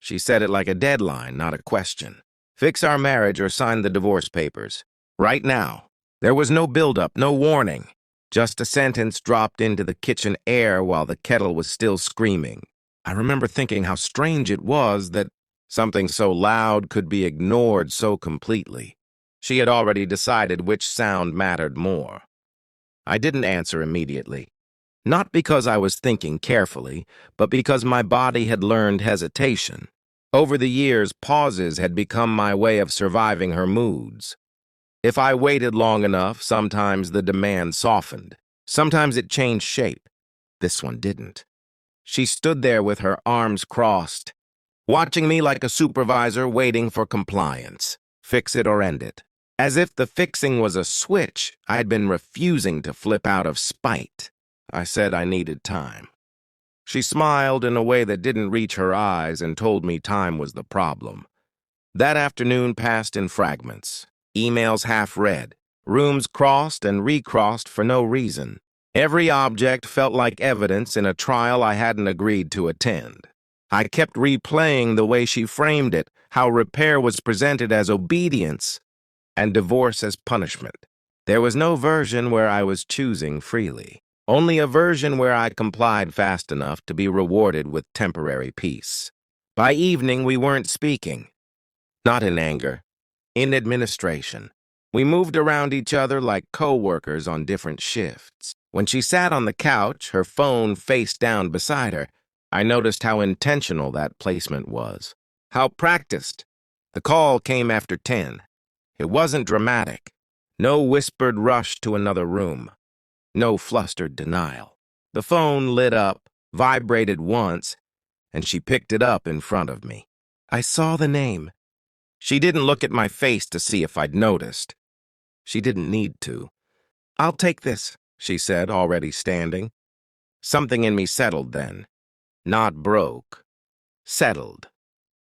She said it like a deadline, not a question. Fix our marriage or sign the divorce papers. Right now. There was no build-up, no warning. Just a sentence dropped into the kitchen air while the kettle was still screaming. I remember thinking how strange it was that something so loud could be ignored so completely. She had already decided which sound mattered more. I didn't answer immediately. Not because I was thinking carefully, but because my body had learned hesitation. Over the years, pauses had become my way of surviving her moods. If I waited long enough, sometimes the demand softened. Sometimes it changed shape. This one didn't. She stood there with her arms crossed, watching me like a supervisor waiting for compliance. Fix it or end it. As if the fixing was a switch I had been refusing to flip out of spite. I said I needed time. She smiled in a way that didn't reach her eyes and told me time was the problem. That afternoon passed in fragments. Emails half-read, rooms crossed and recrossed for no reason. Every object felt like evidence in a trial I hadn't agreed to attend. I kept replaying the way she framed it, how repair was presented as obedience and divorce as punishment. There was no version where I was choosing freely, only a version where I complied fast enough to be rewarded with temporary peace. By evening, we weren't speaking. Not in anger. In administration. We moved around each other like co-workers on different shifts. When she sat on the couch, her phone face down beside her, I noticed how intentional that placement was. How practiced. The call came after 10. It wasn't dramatic. No whispered rush to another room. No flustered denial. The phone lit up, vibrated once, and she picked it up in front of me. I saw the name. She didn't look at my face to see if I'd noticed. She didn't need to. "I'll take this," she said, already standing. Something in me settled then. Not broke. Settled.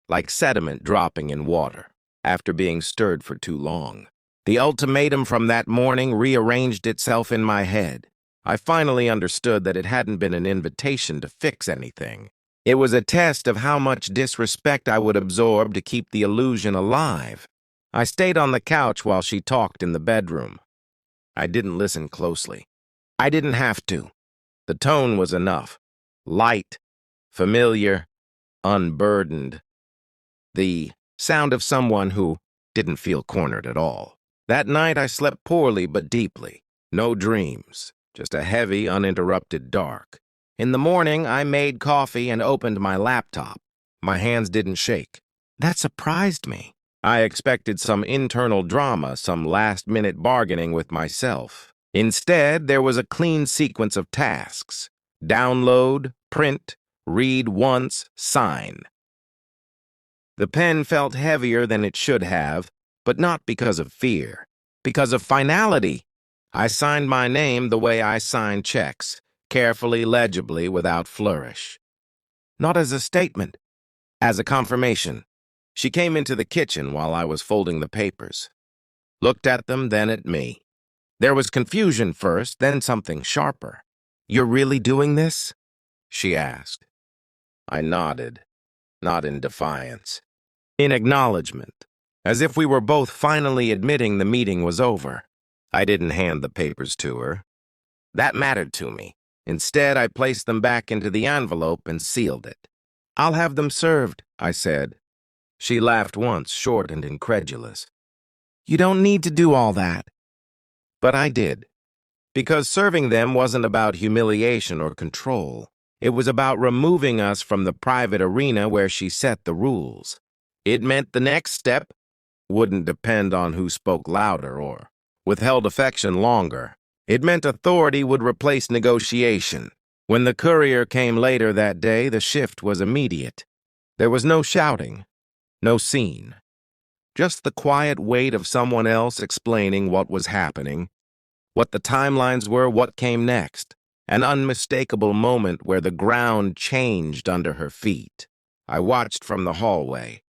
Like sediment dropping in water, after being stirred for too long. The ultimatum from that morning rearranged itself in my head. I finally understood that it hadn't been an invitation to fix anything. It was a test of how much disrespect I would absorb to keep the illusion alive. I stayed on the couch while she talked in the bedroom. I didn't listen closely. I didn't have to. The tone was enough. Light, familiar, unburdened. The sound of someone who didn't feel cornered at all. That night I slept poorly but deeply. No dreams, just a heavy, uninterrupted dark. In the morning, I made coffee and opened my laptop. My hands didn't shake. That surprised me. I expected some internal drama, some last-minute bargaining with myself. Instead, there was a clean sequence of tasks. Download, print, read once, sign. The pen felt heavier than it should have, but not because of fear. Because of finality. I signed my name the way I sign checks. Carefully, legibly, without flourish. Not as a statement, as a confirmation. She came into the kitchen while I was folding the papers. Looked at them, then at me. There was confusion first, then something sharper. "You're really doing this?" she asked. I nodded, not in defiance. In acknowledgement, as if we were both finally admitting the meeting was over. I didn't hand the papers to her. That mattered to me. Instead, I placed them back into the envelope and sealed it. "I'll have them served," I said. She laughed once, short and incredulous. "You don't need to do all that." But I did. Because serving them wasn't about humiliation or control. It was about removing us from the private arena where she set the rules. It meant the next step wouldn't depend on who spoke louder or withheld affection longer. It meant authority would replace negotiation. When the courier came later that day, the shift was immediate. There was no shouting, no scene. Just the quiet weight of someone else explaining what was happening, what the timelines were, what came next. An unmistakable moment where the ground changed under her feet. I watched from the hallway,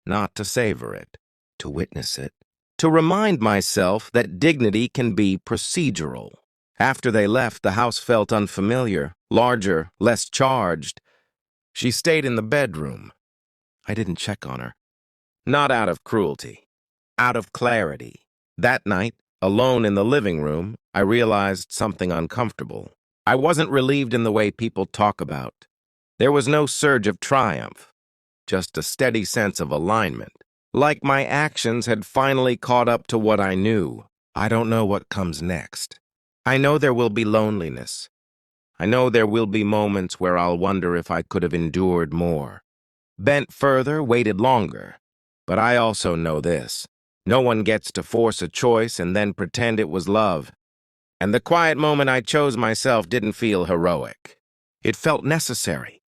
not to savor it, to witness it. To remind myself that dignity can be procedural. After they left, the house felt unfamiliar, larger, less charged. She stayed in the bedroom. I didn't check on her. Not out of cruelty, out of clarity. That night, alone in the living room, I realized something uncomfortable. I wasn't relieved in the way people talk about. There was no surge of triumph, just a steady sense of alignment. Like my actions had finally caught up to what I knew. I don't know what comes next. I know there will be loneliness. I know there will be moments where I'll wonder if I could have endured more. Bent further, waited longer. But I also know this. No one gets to force a choice and then pretend it was love. And the quiet moment I chose myself didn't feel heroic. It felt necessary.